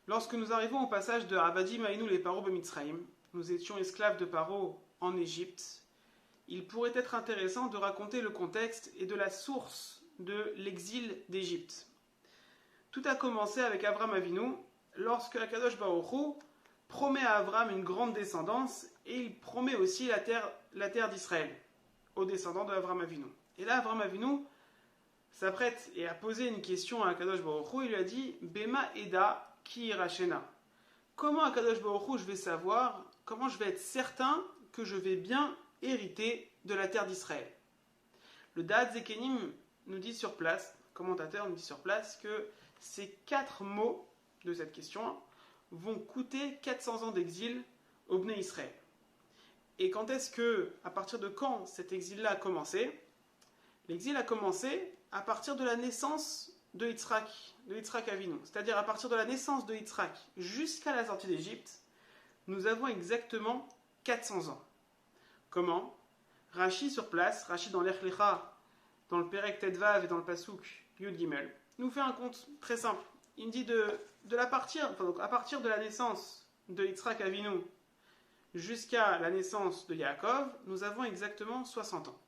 Lorsque nous arrivons au passage de Avadim Aïnou les Paro Bemitzraïm, nous étions esclaves de Paro en Égypte, il pourrait être intéressant de raconter le contexte et de la source de l'exil d'Égypte. Tout a commencé avec Avram Avinu, lorsque Akadosh Baruch Hu promet à Avram une grande descendance et il promet aussi la terre d'Israël aux descendants de Avram Avinu. Et là, Avram Avinu s'apprête et a posé une question à Akadosh Baruch Hu. Il lui a dit Bema Eda Ki Rachena. Comment Akadosh Baruch Hu je vais savoir, comment je vais être certain que je vais bien hériter de la terre d'Israël? Le Da'at Zekenim nous dit sur place, commentateur nous dit sur place, que ces 4 mots de cette question vont coûter 400 ans d'exil au Bnei Israël. Et quand est-ce que, à partir de quand cet exil-là a commencé? L'exil a commencé à partir de la naissance de Yitzhak Avinu. C'est-à-dire à partir de la naissance de Yitzhak jusqu'à la sortie d'Égypte, nous avons exactement 400 ans. Comment? Rashi sur place, Rashi dans l'Ech Lecha, dans le Perek Tedvav et dans le Pasuk Yud Gimel, nous fait un compte très simple. Il dit à partir de la naissance de Yitzhak Avinu jusqu'à la naissance de Yaakov, nous avons exactement 60 ans.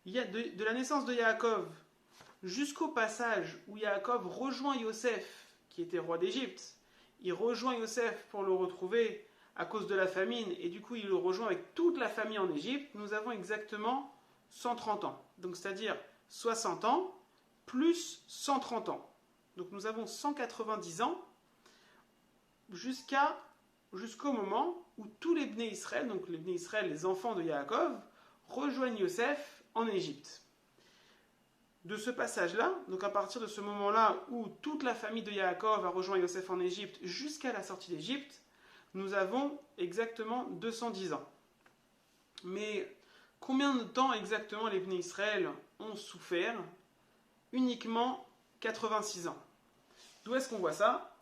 Il y a de la naissance de Yaakov jusqu'au passage où Yaakov rejoint Yosef, qui était roi d'Égypte. Il rejoint Yosef pour le retrouver à cause de la famine, et du coup il le rejoint avec toute la famille en Égypte. Nous avons exactement 130 ans. Donc c'est-à-dire 60 ans plus 130 ans. Donc nous avons 190 ans jusqu'au moment où tous les Bnei Israël, donc les Bnei Israël, les enfants de Yaakov, rejoignent Yosef en Égypte. De ce passage-là, donc à partir de ce moment-là où toute la famille de Yaakov a rejoint Yosef en Égypte jusqu'à la sortie d'Égypte, nous avons exactement 210 ans. Mais combien de temps exactement les Bnei Israël ont souffert? Uniquement 86 ans. D'où est-ce qu'on voit ça?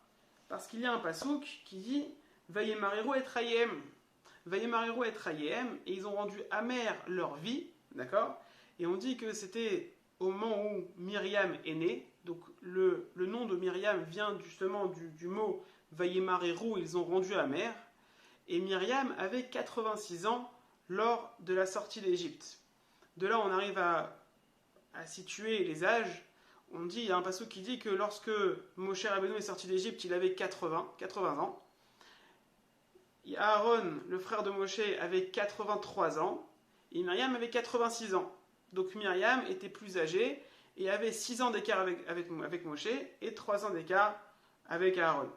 Parce qu'il y a un pasouk qui dit Vayemareru et Rayem. Vayemareru et Rayem, et ils ont rendu amère leur vie, d'accord? Et on dit que c'était au moment où Myriam est née, donc le nom de Myriam vient justement du mot Vayemareru, ils ont rendu amère, et Myriam avait 86 ans lors de la sortie d'Égypte. De là, on arrive à situer les âges. On dit, il y a un passage qui dit que lorsque Moshe Rabbeinu est sorti d'Égypte, il avait 80 ans. Aaron, le frère de Moshe, avait 83 ans. Et Myriam avait 86 ans. Donc Myriam était plus âgée et avait 6 ans d'écart avec Moshe et 3 ans d'écart avec Aaron.